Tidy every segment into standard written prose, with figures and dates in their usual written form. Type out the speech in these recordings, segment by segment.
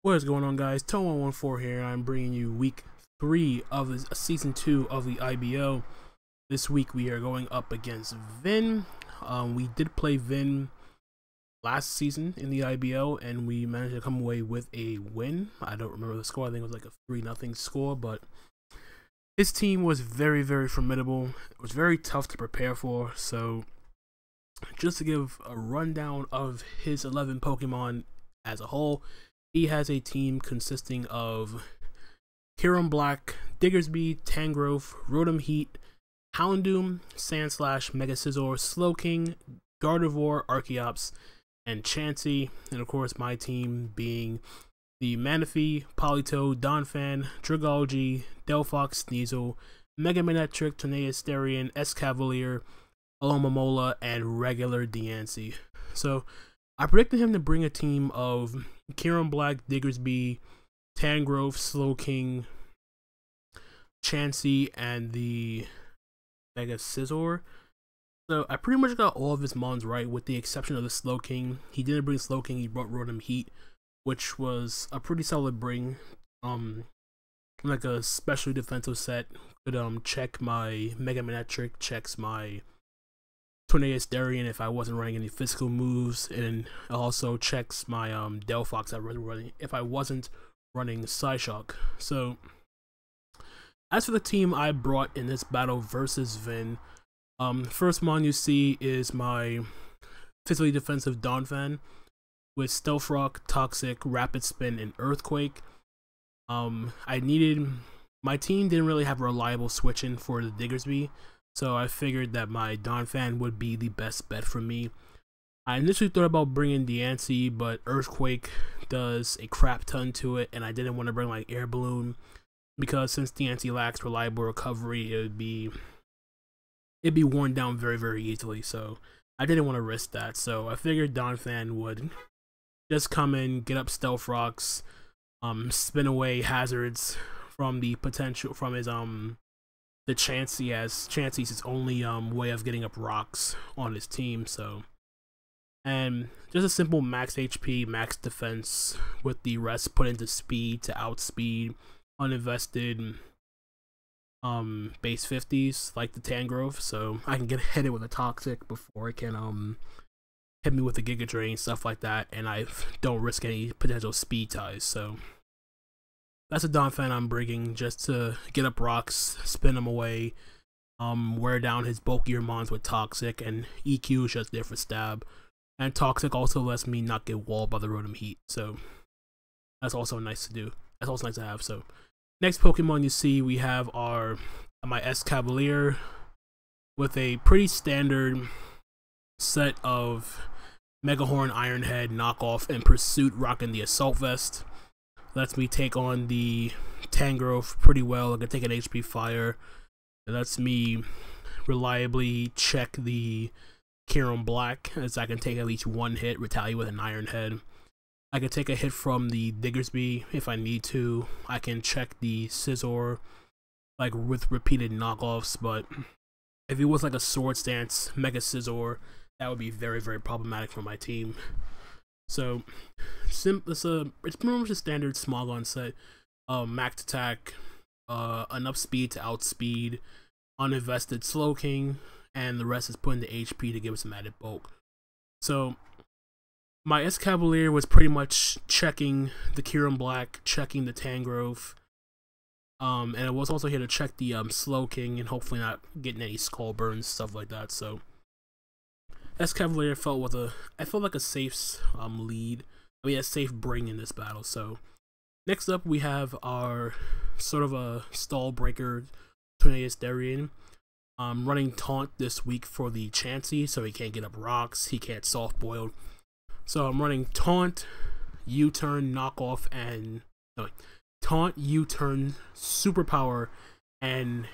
What is going on, guys? Toe114 here, and I'm bringing you week 3 of the season 2 of the IBL. This week we are going up against Vin. We did play Vin last season in the IBL, and we managed to come away with a win. I don't remember the score. I think it was like a 3-0 score, but his team was very, very formidable. It was very tough to prepare for. So, just to give a rundown of his 11 Pokemon as a whole. He has a team consisting of Kyurem-B, Diggersby, Tangrowth, Rotom-H, Houndoom, Sandslash, M-Scizor, Slowking, Gardevoir, Archeops, and Chansey. And of course, my team being the Manaphy, Politoed, Donphan, Dragalge, Delphox, Sneasel, M-Manectric, Tornadus-T, Escavalier, Alomomola, and regular Diancie. So, I predicted him to bring a team of Kyurem-B, Diggersby, Tangrowth, Slowking, Chansey, and the M-Scizor. So I pretty much got all of his mons right, with the exception of the Slowking. He didn't bring Slowking, he brought Rotom-H, which was a pretty solid bring. Like a specially defensive set. Could check my M-Manectric, checks my Tornadus-T if I wasn't running any physical moves, and also checks my Delphox if I wasn't running Psyshock. So, as for the team I brought in this battle versus Vin, first mon you see is my physically defensive Donphan with Stealth Rock, Toxic, Rapid Spin, and Earthquake. My team didn't really have reliable switching for the Diggersby, so I figured that my Donphan would be the best bet for me. I initially thought about bringing Diancie, but Earthquake does a crap ton to it, and I didn't want to bring like Air Balloon, because since Diancie lacks reliable recovery, it'd be worn down very, very easily. So I didn't want to risk that. So I figured Donphan would just come in, get up Stealth Rocks, spin away hazards from the potential from his the Chansey, as Chansey's his only way of getting up rocks on his team. So, and just a simple max HP, max defense with the rest put into speed to outspeed uninvested base 50s like the Tangrowth, so I can get hit it with a Toxic before it can hit me with a Giga Drain, stuff like that, and I don't risk any potential speed ties. So that's a Donphan I'm bringing just to get up rocks, spin them away, wear down his bulkier mons with Toxic, and EQ is just there for stab. And Toxic also lets me not get walled by the Rotom-H, so that's also nice to do. That's also nice to have. So next Pokemon you see, we have my Escavalier with a pretty standard set of Megahorn, Iron Head, Knockoff, and Pursuit, rocking the Assault Vest. Lets me take on the Tangrowth pretty well. I can take an HP Fire. It lets me reliably check the Kyurem-B, as I can take at least one hit, retaliate with an Iron Head. I can take a hit from the Diggersby if I need to. I can check the Scizor like with repeated knockoffs, but if it was like a Sword Stance M-Scizor, that would be very, very problematic for my team. So it's pretty much a standard Smogon set. Max attack, enough speed to outspeed, uninvested Slowking, and the rest is put into HP to give us some added bulk. So my Escavalier was pretty much checking the Kyurem-B, checking the Tangrowth, and it was also here to check the Slowking and hopefully not getting any skull burns, stuff like that. So Escavalier I felt like a safe lead. I mean, a safe bring in this battle. So next up we have our sort of a stall breaker Tornadus-T. Running Taunt this week for the Chansey, so he can't get up rocks, he can't soft boil. So I'm running Taunt, U-Turn, Knockoff, and Taunt, U-Turn, Superpower, and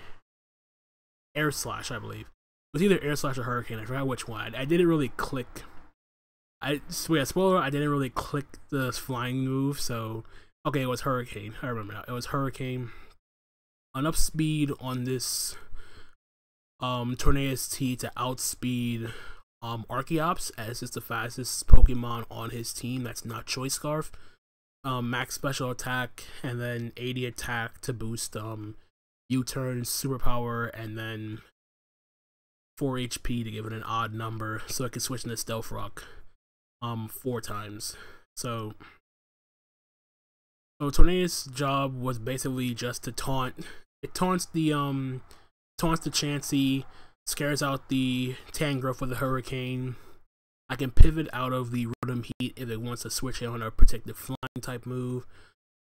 Air Slash, I believe. It was either Air Slash or Hurricane, I forgot which one. I didn't really click. Spoiler, I didn't really click the flying move, so okay, it was Hurricane. I remember now. It was Hurricane. Enough speed on this Tornadus-T to outspeed Archeops, as it's the fastest Pokemon on his team that's not Choice Scarf. max special attack, and then 80 attack to boost U-turn, superpower, and then 4 HP to give it an odd number, so I can switch into Stealth Rock 4 times. So Tornadus' job was basically just to taunt. It taunts the Chansey, scares out the Tangrowth with a Hurricane. I can pivot out of the Rotom-H if it wants to switch it on a protective flying type move.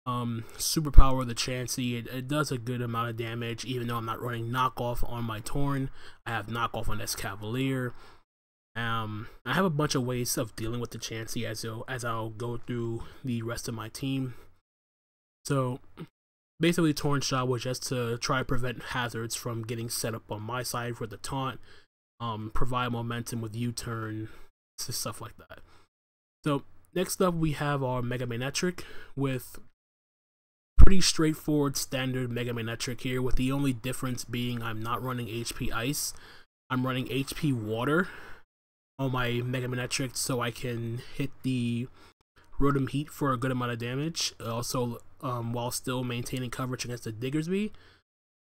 Superpower the Chansey. It does a good amount of damage, even though I'm not running knockoff on my Torn. I have knockoff on Escavalier. I have a bunch of ways of dealing with the Chansey as I'll go through the rest of my team. So basically, Torn's job was just to try to prevent hazards from getting set up on my side for the taunt, provide momentum with U-turn, stuff like that. So next up, we have our M-Manectric with pretty straightforward standard M-Manectric here, with the only difference being I'm not running HP Ice. I'm running HP Water on my M-Manectric, so I can hit the Rotom-H for a good amount of damage. Also, while still maintaining coverage against the Diggersby.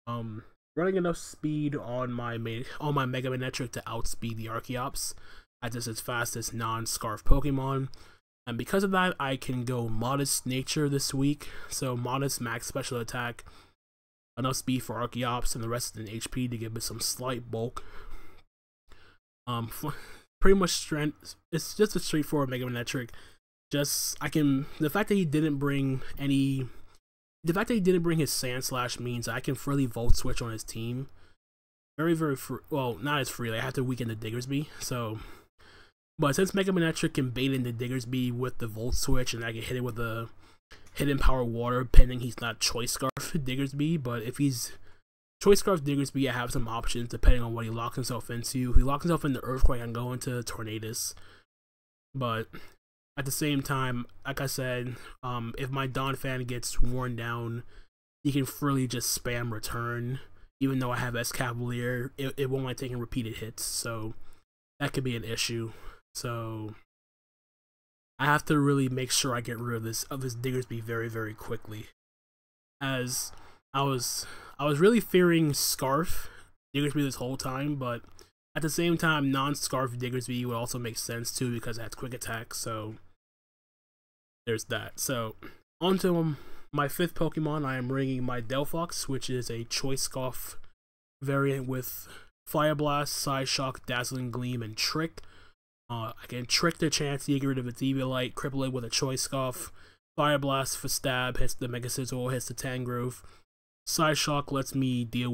Running enough speed on my M-Manectric to outspeed the Archeops, as it's its fastest non-Scarf Pokemon. And because of that, I can go Modest Nature this week. So Modest max special attack, enough speed for Archeops, and the rest in HP to give it some slight bulk. Pretty much strength. It's just a straightforward M-Manectric. The fact that he didn't bring his Sandslash means I can freely Volt Switch on his team. Very, very free. Well, not as freely. I have to weaken the Diggersby. So, but since M-Manectric can bait in the Diggersby with the Volt Switch, and I can hit it with a Hidden Power Water, pending he's not Choice Scarf Diggersby. But if he's Choice Scarf Diggersby, I have some options depending on what he locks himself into. If he locks himself into Earthquake, I can go into Tornadus. But at the same time, like I said, if my Donphan gets worn down, he can freely just spam return. Even though I have Escavalier, it won't mind taking repeated hits, so that could be an issue. So I have to really make sure I get rid of this Diggersby very, very quickly. As I was really fearing Scarf Diggersby this whole time, but at the same time, non-Scarf Diggersby would also make sense too because it has quick attack, so there's that. So, on to my 5th Pokemon. I am bringing my Delphox, which is a Choice Scarf variant with Fire Blast, Side Shock, Dazzling Gleam, and Trick. I can Trick the Chansey, get rid of its Eviolite, cripple it with a Choice Scarf. Fire Blast for stab, hits the M-Scizor, hits the Tangrowth. Side Shock lets me hit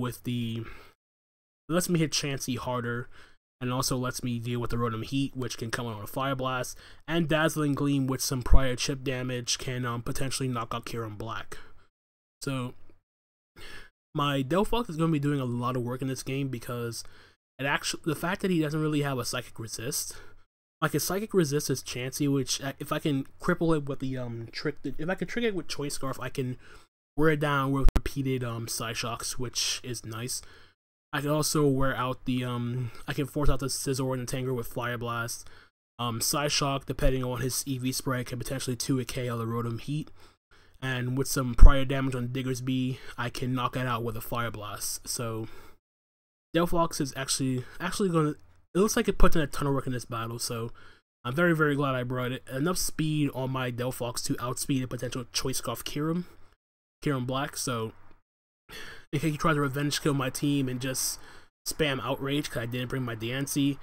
Chansey harder, and also lets me deal with the Rotom-H, which can come on a Fire Blast, and Dazzling Gleam with some prior chip damage can potentially knock out Kyurem-B. So my Delphox is going to be doing a lot of work in this game because the fact that he doesn't really have a Psychic Resist, like his Psychic Resist is Chansey, which if I can cripple it with the if I can trick it with Choice Scarf, I can wear it down with repeated Side Shocks, which is nice. I can also wear out the I can force out the Scizor and the Tangrowth with Fire Blast. Side Shock, depending on his EV spread, can potentially 2 KO the Rotom-H. And with some prior damage on Diggersby, I can knock it out with a Fire Blast. So Delphox is actually gonna, it looks like it puts in a ton of work in this battle, so I'm very, very glad I brought it. Enough speed on my Delphox to outspeed a potential Choice Scarf Kyurem-B, so in case he tries to revenge kill my team and just spam Outrage because I didn't bring my Diancie.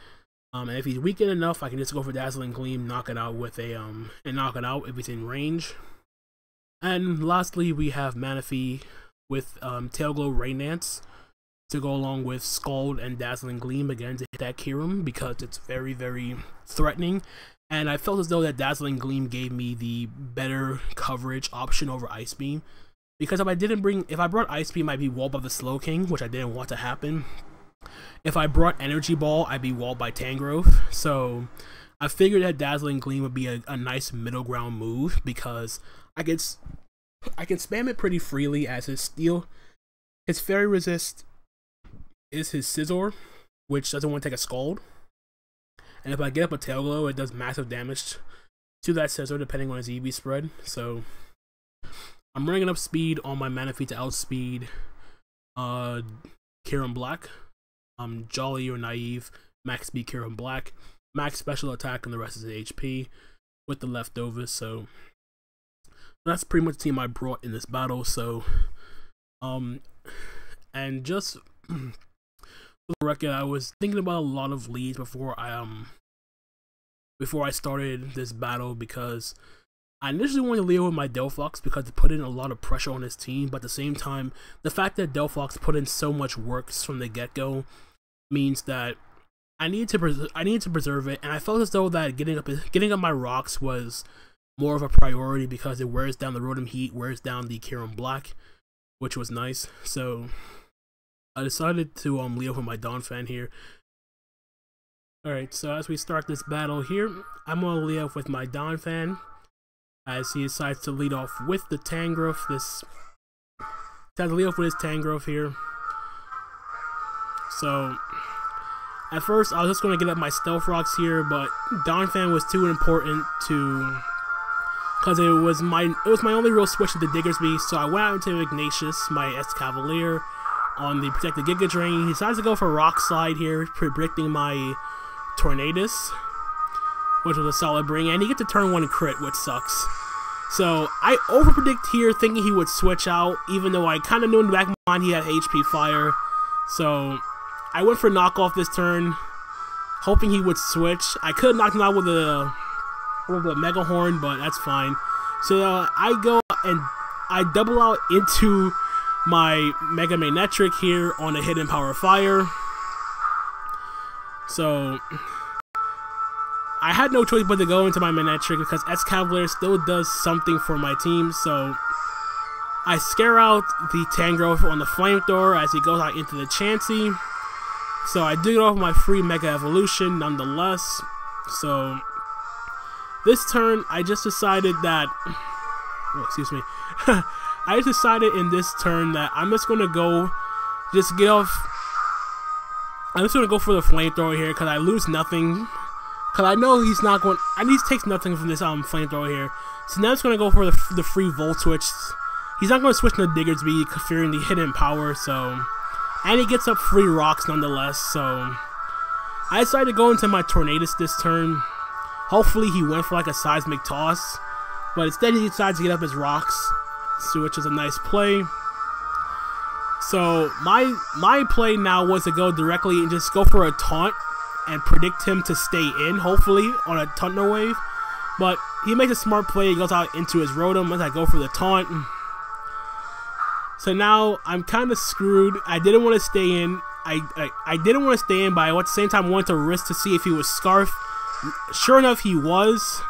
And if he's weakened enough, I can just go for Dazzling Gleam, knock it out with a and knock it out if it's in range. And lastly, we have Manaphy with Tail Glow Rain Dance to go along with Scald and Dazzling Gleam again to hit that Kyurem because it's very, very threatening. And I felt as though that Dazzling Gleam gave me the better coverage option over Ice Beam. Because if I brought Ice Beam, I'd be walled by the Slowking, which I didn't want to happen. If I brought Energy Ball, I'd be walled by Tangrowth. So I figured that Dazzling Gleam would be a nice middle ground move because I can spam it pretty freely as his Fairy Resist is his Scizor, which doesn't want to take a Scald. And if I get up a Tail Glow, it does massive damage to that Scizor depending on his EV spread. So I'm bringing up speed on my Manaphy to outspeed Kyurem Black. Jolly or Naive, max speed Kyurem Black, max special attack, and the rest is HP with the leftovers. So that's pretty much the team I brought in this battle. So and just for the record, I was thinking about a lot of leads before I started this battle, because I initially wanted to lead with my Delphox because it put in a lot of pressure on his team, but at the same time, the fact that Delphox put in so much work from the get-go means that I needed to preserve it, and I felt as though that getting up my rocks was more of a priority because it wears down the Rotom-H, wears down the Kyurem Black, which was nice. So I decided to lead off with my Donphan here. Alright, so as we start this battle here, I'm going to lead off with my Donphan as he decides to lead off with the Tangrowth. Decides to lead off with his Tangrowth here. So at first I was just going to get up my Stealth Rocks here, but Donphan was too important to, because it was my only real switch to the Diggersby. So I went out into Ignatius, my Escavalier, on the protected Giga Drain. He decides to go for Rock Slide here, predicting my Tornadus, which was a solid bring, and he gets a turn 1 crit, which sucks. So I overpredict here, thinking he would switch out, even though I kind of knew in the back of my mind he had HP Fire. So I went for knockoff this turn, hoping he would switch. I could have knocked him out with a Mega Horn, but that's fine. So I go and I double out into my M-Manectric here on a Hidden Power Fire. So I had no choice but to go into my Manectric because Escavalier still does something for my team. So I scare out the Tangrowth on the Flamethrower as he goes out into the Chansey. So I do get off my free Mega Evolution nonetheless. So this turn I just decided that, oh, excuse me, I just decided in this turn that I'm just going to go I'm just going to go for the Flamethrower here because I lose nothing. Because I know he's not going, and he takes nothing from this Flamethrower here. So now I'm just going to go for the free Volt Switch. He's not going to switch to Diggersby, fearing the Hidden Power, so. And he gets up free rocks nonetheless, so. I decided to go into my Tornadus this turn. Hopefully he went for like a Seismic Toss. But instead he decides to get up his rocks, which is a nice play. So my play now was to go directly and just go for a taunt and predict him to stay in, hopefully, on a Thunder Wave. But he makes a smart play, he goes out into his Rotom as I go for the taunt. So now I'm kind of screwed. I didn't want to stay in. I didn't want to stay in, but at the same time wanted to risk to see if he was Scarf. Sure enough, he was.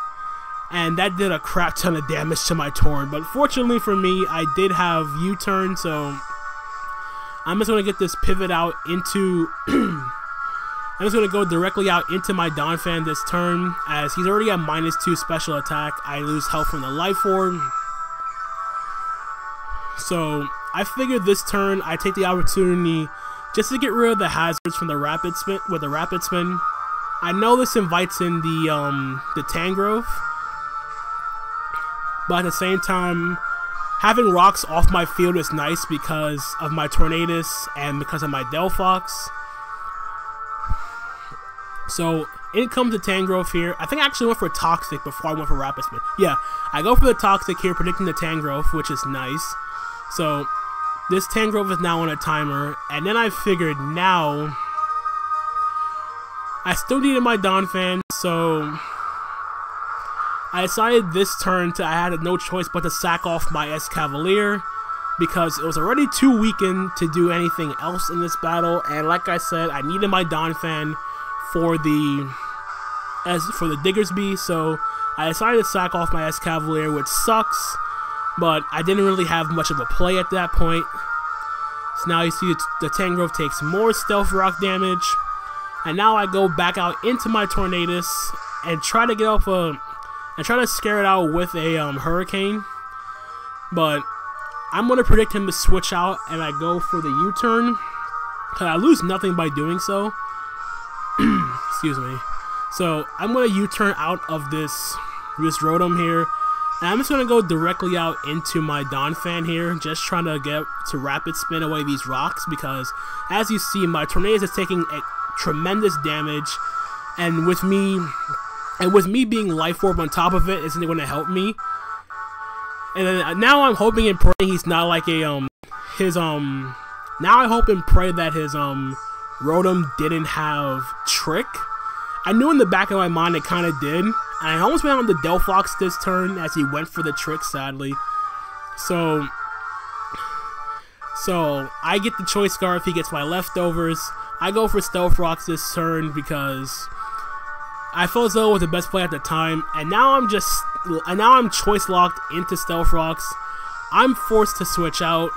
And that did a crap ton of damage to my Torn. But fortunately for me, I did have U-turn, so I'm just going to get this pivot out into... I'm just going to go directly out into my Donphan this turn, as he's already at -2 special attack. I lose health from the Life Orb. So I figured this turn I take the opportunity just to get rid of the hazards from the Rapid Spin with the Rapid Spin. I know this invites in the Tangrowth, but at the same time, having rocks off my field is nice because of my Tornadus and because of my Delphox. So in comes the Tangrowth here. I think I actually went for Toxic before I went for Rapid Spin. Yeah, I go for the Toxic here, predicting the Tangrowth, which is nice. So this Tangrowth is now on a timer, and then I figured now I still needed my Donphan, so I decided this turn I had no choice but to sack off my Escavalier because it was already too weakened to do anything else in this battle, and like I said, I needed my Donphan for the Diggersby, so I decided to sack off my Escavalier, which sucks, but I didn't really have much of a play at that point. So now you see the Tangrowth takes more Stealth Rock damage, and now I go back out into my Tornadus and try to get off and try to scare it out with a Hurricane, but I'm going to predict him to switch out, and I go for the U-turn, because I lose nothing by doing so. Excuse me. So I'm going to U-turn out of this this Rotom here. And I'm just going to go directly out into my Donphan here, just trying to get to rapid spin away these rocks, because as you see, my Tornadus is taking a tremendous damage, and with me being Life Orb on top of it isn't going to help me. And then, now I'm hoping and praying he's not like a now I hope and pray that his Rotom didn't have Trick. I knew in the back of my mind it kind of did. And I almost went on the Delphox this turn as he went for the Trick, sadly. So I get the Choice Scarf, he gets my leftovers. I go for Stealth Rocks this turn because I felt as though it was the best play at the time. And now I'm choice locked into Stealth Rocks. I'm forced to switch out,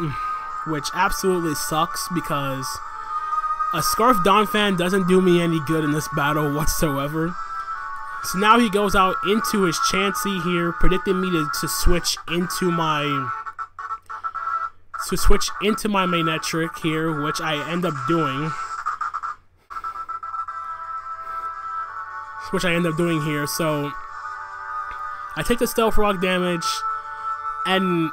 which absolutely sucks because a Scarf Donphan doesn't do me any good in this battle whatsoever. So now he goes out into his Chansey here, predicting me to switch into my Manectric here, which I end up doing. Here. So I take the Stealth Rock damage, and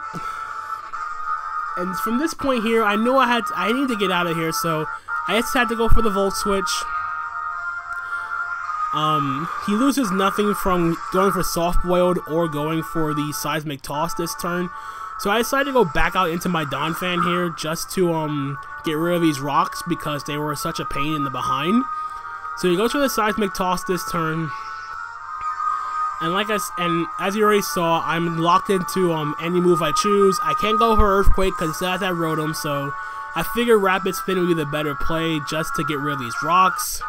from this point here, I knew I need to get out of here. So I just had to go for the Volt Switch. He loses nothing from going for Soft Boiled or going for the Seismic Toss this turn. So I decided to go back out into my Donphan here just to get rid of these rocks because they were such a pain in the behind. So he goes for the Seismic Toss this turn. And as you already saw, I'm locked into any move I choose. I can't go for Earthquake because he still has that Rotom, so I figured Rapid Spin would be the better play just to get rid of these rocks.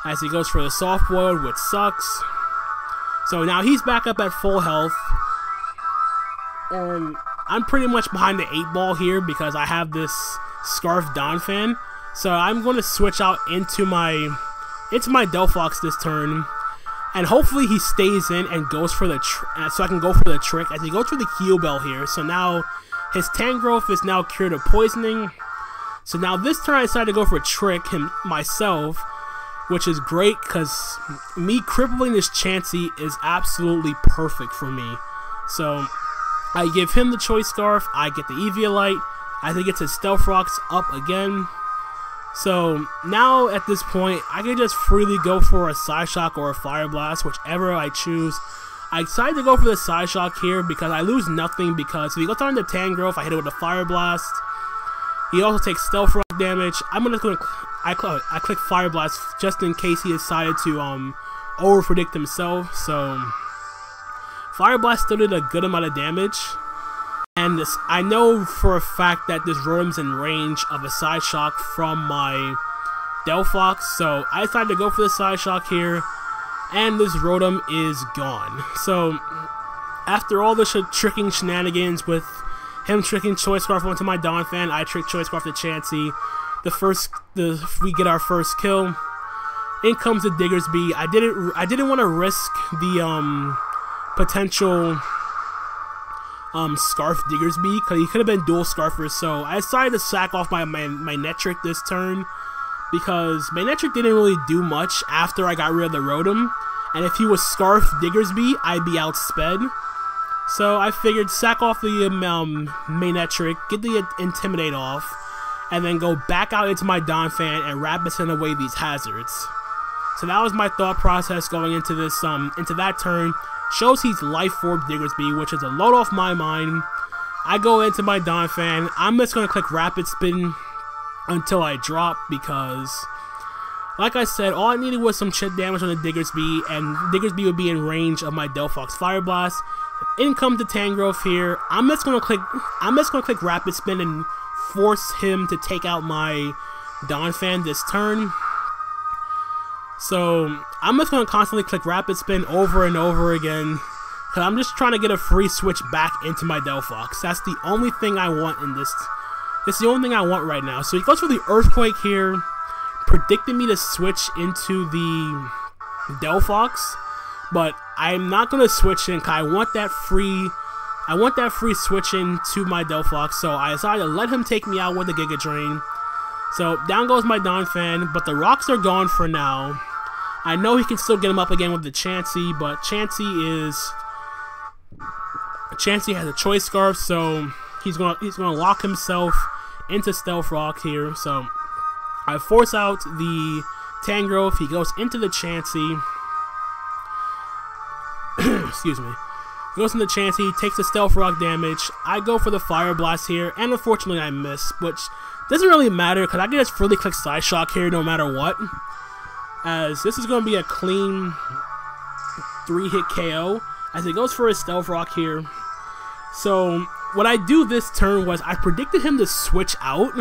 As he goes for the Soft Boiled, which sucks. So now he's back up at full health. And I'm pretty much behind the 8-ball here because I have this Scarf Donphan. So I'm going to switch out into my Delphox this turn. And hopefully he stays in and goes for the so I can go for the Trick as he goes for the Kyurem-B here. So now his Tangrowth is now cured of poisoning. So now this turn I decided to go for a Trick myself, which is great because me crippling this Chansey is absolutely perfect for me. So I give him the Choice Scarf, I get the Eviolite, I think it's his Stealth Rocks up again. So now at this point, I can just freely go for a Psyshock or a Fire Blast, whichever I choose. I decided to go for the Psyshock here because I lose nothing because if he goes on the Tangrowth, I hit it with a Fire Blast. He also takes Stealth Rock damage. I click Fire Blast just in case he decided to over-predict himself. So Fire Blast still did a good amount of damage. And I know for a fact that this Rotom's in range of a Psyshock from my Delphox, so I decided to go for the Psyshock here, and this Rotom is gone. So after all the tricking shenanigans with him tricking Choice Scarf onto my Donphan, I trick Choice Scarf to Chansey. We get our first kill. In comes the Diggersby. I didn't want to risk the potential Scarf Diggersby because he could have been dual Scarfers. So I decided to sack off my Manectric this turn because Manectric didn't really do much after I got rid of the Rotom. And if he was Scarf Diggersby, I'd be outsped. So I figured sack off the Manectric, get the Intimidate off, and then go back out into my Donphan and rapid send away these hazards. So that was my thought process going into this into that turn. Shows he's Life Orb Diggersby, which is a load off my mind. I go into my Donphan. I'm just gonna click Rapid Spin until I drop because, like I said, all I needed was some chip damage on the Diggersby, and Diggersby would be in range of my Delphox Fire Blast. In comes the Tangrowth here. I'm just gonna click Rapid Spin and force him to take out my Donphan this turn. So I'm just gonna constantly click Rapid Spin over and over again because I'm just trying to get a free switch back into my Delphox. That's the only thing I want in this. It's the only thing I want right now. So he goes for the Earthquake here, predicting me to switch into the Delphox, but I'm not gonna switch in because I want that free switch in to my Delphox. So I decided to let him take me out with the Giga Drain. So down goes my Donphan, but the rocks are gone for now. I know he can still get him up again with the Chansey, but Chansey has a Choice Scarf, so he's gonna lock himself into Stealth Rock here. So I force out the Tangrowth. He goes into the Chansey. Excuse me. He goes into the Chansey, takes the Stealth Rock damage. I go for the Fire Blast here, and unfortunately I miss, which doesn't really matter because I can just really click Side Shock here no matter what. As this is going to be a clean 3-hit KO as he goes for his Stealth Rock here. So what I do this turn was I predicted him to switch out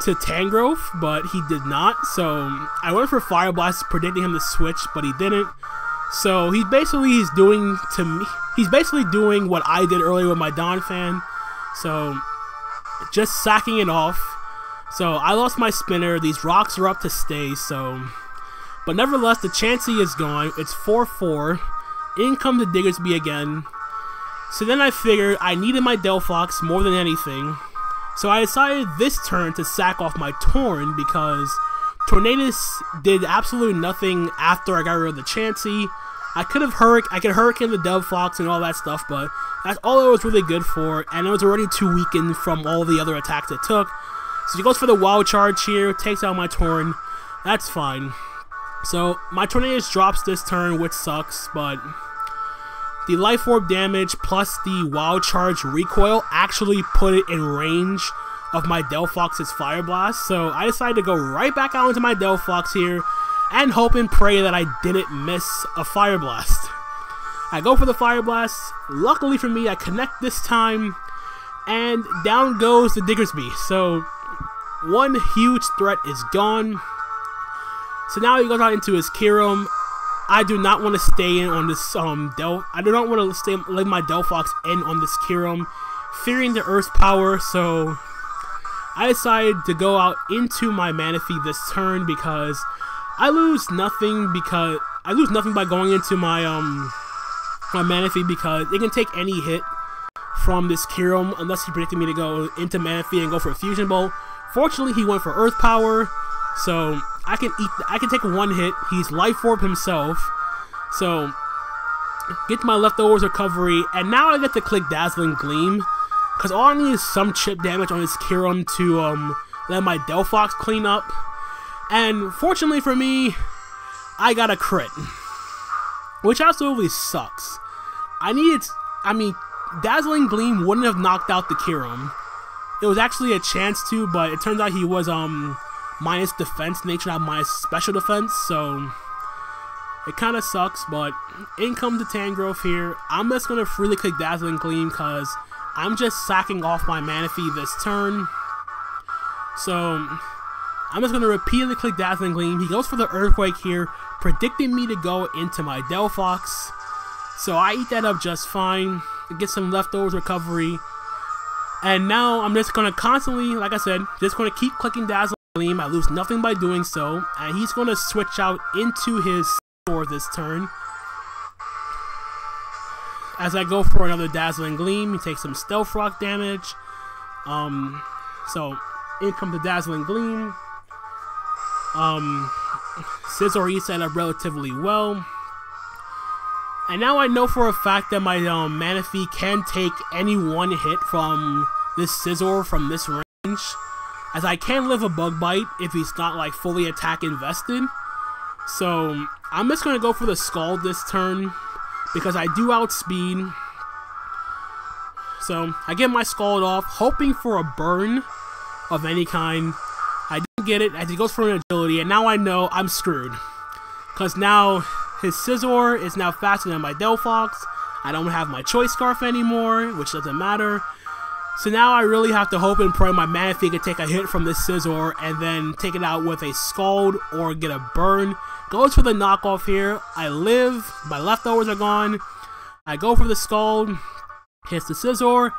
to Tangrowth, but he did not. So I went for Fire Blast predicting him to switch, but he didn't. So he's basically doing what I did earlier with my Donphan. So just sacking it off. So I lost my spinner. These rocks are up to stay, so but nevertheless, the Chansey is gone. It's 4-4. In comes the Diggersby again. So then I figured I needed my Delphox more than anything. So I decided this turn to sack off my Torn because Tornadus did absolutely nothing after I got rid of the Chansey. I could Hurricane the Delphox and all that stuff, but that's all it was really good for, and it was already too weakened from all the other attacks it took. So he goes for the Wild Charge here, takes out my Torn. That's fine. So my Tornadus drops this turn, which sucks, but the Life Orb damage plus the Wild Charge recoil actually put it in range of my Delphox's Fire Blast. So I decided to go right back out into my Delphox here and hope and pray that I didn't miss a Fire Blast. I go for the Fire Blast. Luckily for me, I connect this time, and down goes the Diggersby. So one huge threat is gone. So now he goes out into his Kyurem. I do not want to stay in on this I do not want to leave my Delphox in on this Kyurem, fearing the Earth's power. So I decided to go out into my Manaphy this turn because I lose nothing by going into my my Manaphy because it can take any hit from this Kyurem unless he predicted me to go into Manaphy and go for a Fusion Bolt. Fortunately, he went for Earth Power, so I can take one hit. He's Life Orb himself, so get my Leftovers recovery, and now I get to click Dazzling Gleam because all I need is some chip damage on his Kyurem to let my Delphox clean up. And fortunately for me, I got a crit, which absolutely sucks. Dazzling Gleam wouldn't have knocked out the Kyurem. It was actually a chance to, but it turns out he was minus defense nature, not minus special defense, so it kind of sucks. But in comes the Tangrowth here. I'm just gonna freely click Dazzling Gleam because I'm just sacking off my Manaphy this turn. So I'm just going to repeatedly click Dazzling Gleam. He goes for the Earthquake here, predicting me to go into my Delphox. So I eat that up just fine, get some Leftovers recovery. And now I'm just going to constantly, like I said, just going to keep clicking Dazzling Gleam. I lose nothing by doing so. And he's going to switch out into his Scizor this turn. As I go for another Dazzling Gleam, he takes some Stealth Rock damage. So in comes the Dazzling Gleam. Scizor eats that up relatively well. And now I know for a fact that my Manaphy can take any one hit from this Scizor from this range, as I can live a Bug Bite if he's not like fully attack invested. So I'm just going to go for the Scald this turn because I do outspeed. So I get my Scald off, hoping for a burn of any kind. I didn't get it as he goes for an Agility, and now I know I'm screwed. Because now his Scizor is now faster than my Delphox. I don't have my Choice Scarf anymore, which doesn't matter. So now I really have to hope and pray my Manaphy can take a hit from this Scizor and then take it out with a Scald or get a burn. Goes for the knockoff here. I live. My Leftovers are gone. I go for the Scald. Hits the Scizor.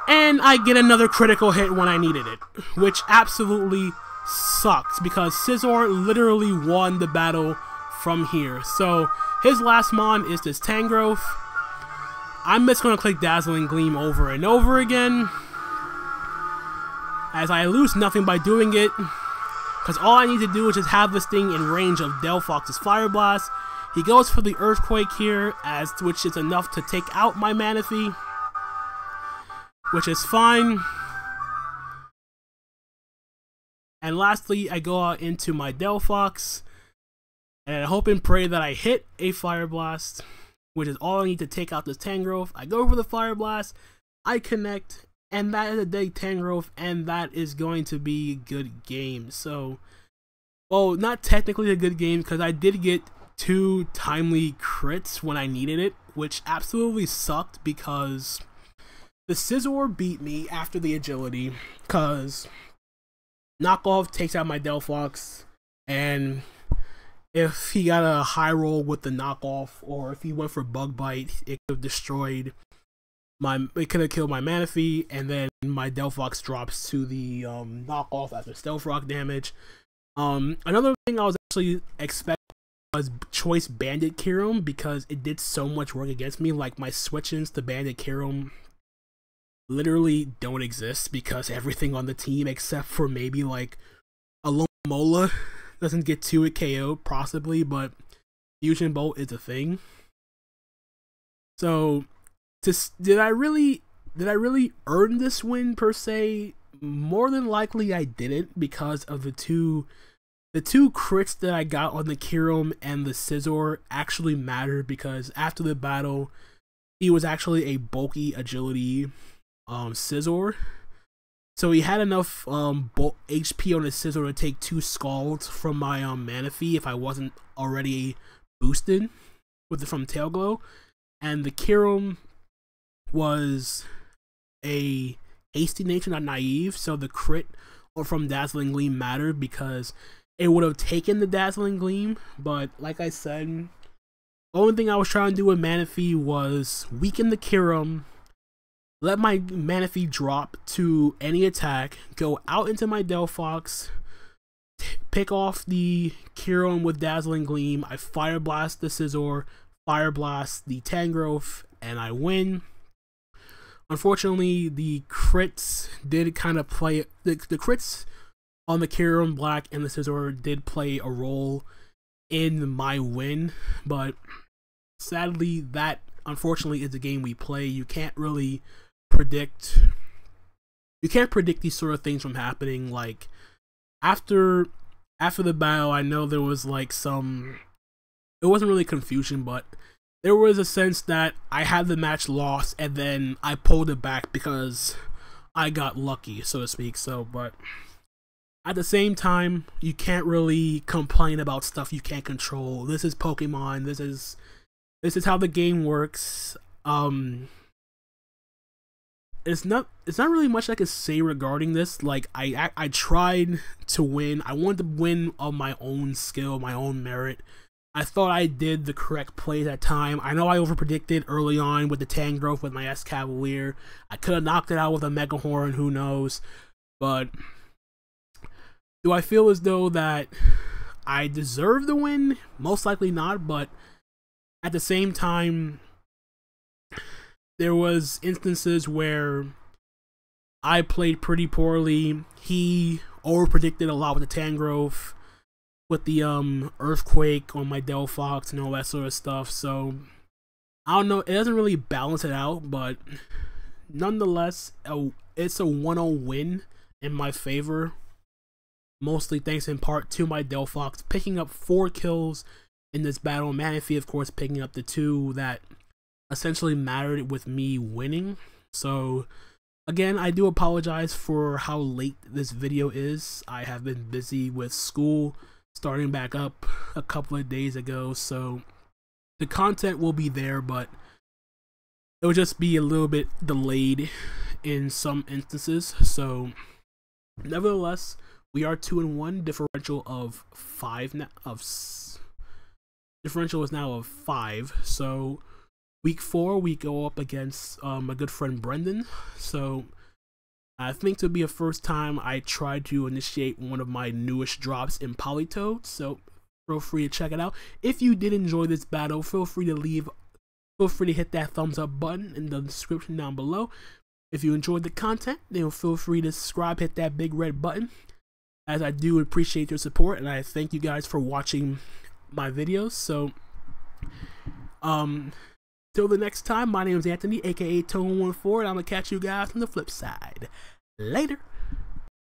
And I get another critical hit when I needed it, which absolutely sucks because Scizor literally won the battle from here. So his last mon is this Tangrowth. I'm just going to click Dazzling Gleam over and over again, as I lose nothing by doing it. Because all I need to do is just have this thing in range of Delphox's Fire Blast. He goes for the Earthquake here, which is enough to take out my Manaphy, which is fine. And lastly, I go out into my Delphox, and I hope and pray that I hit a Fire Blast, which is all I need to take out this Tangrowth. I go for the Fire Blast, I connect, and that is a dead Tangrowth, and that is going to be a good game. So, well, not technically a good game, because I did get 2 timely crits when I needed it, which absolutely sucked because the Scizor beat me after the agility, because knockoff takes out my Delphox, and if he got a high roll with the knockoff, or if he went for bug bite, it could have destroyed it could have killed my Manaphy, and then my Delphox drops to the knockoff after stealth rock damage. Another thing I was actually expecting was choice Bandit Kyurem, because it did so much work against me. Like, my switch-ins to Bandit Kyurem literally don't exist, because everything on the team except for maybe like Alomomola doesn't get 2 at KO possibly, but Fusion Bolt is a thing. So did I really earn this win per se? More than likely I didn't, because of the two crits that I got on the Kyurem and the Scizor actually mattered, because after the battle he was actually a bulky agility Scizor, so he had enough HP on his Scizor to take 2 scalds from my Manaphy if I wasn't already boosted from Tail Glow. And the Kyurem was a hasty nature, not naive, so the crit from Dazzling Gleam mattered, because it would have taken the Dazzling Gleam. But like I said, the only thing I was trying to do with Manaphy was weaken the Kyurem, let my Manaphy drop to any attack, go out into my Delphox, pick off the Kyurem with Dazzling Gleam, I Fire Blast the Scizor, Fire Blast the Tangrowth, and I win. Unfortunately, the crits did kind of play, the crits on the Kyurem Black and the Scizor did play a role in my win, but sadly that unfortunately is the game we play. You can't really predict these sort of things from happening. Like, after the battle, I know there was like it wasn't really confusion, but there was a sense that I had the match lost and then I pulled it back because I got lucky, so to speak. So, but at the same time, you can't really complain about stuff you can't control. This is Pokemon. This is how the game works. It's not really much I could say regarding this. Like, I tried to win. I wanted to win on my own skill, my own merit. I thought I did the correct plays at time. I know I overpredicted early on with the Tangrowth with my Escavalier. I could have knocked it out with a Mega Horn, who knows. But do I feel as though that I deserve the win? Most likely not, but at the same time, there was instances where I played pretty poorly. He overpredicted a lot with the Tangrowth, with the Earthquake on my Delphox and all that sort of stuff. So I don't know, it doesn't really balance it out, but nonetheless, it's a 1-0 win in my favor, mostly thanks in part to my Delphox picking up 4 kills in this battle. Manaphy, of course, picking up the 2 that essentially mattered with me winning. So again, I do apologize for how late this video is. I have been busy with school starting back up a couple of days ago, so the content will be there, but it will just be a little bit delayed in some instances. So nevertheless, we are 2-1, differential of 5 now. Differential is now of 5. So week 4 we go up against my good friend Brendan. So I think to be a first time I tried to initiate one of my newest drops in Politoed, so feel free to check it out. If you did enjoy this battle, feel free to hit that thumbs up button in the description down below. If you enjoyed the content, then feel free to subscribe, hit that big red button. as I do appreciate your support, and I thank you guys for watching my videos. So, till the next time, my name is Anthony, aka Tone14, and I'm gonna catch you guys on the flip side. Later.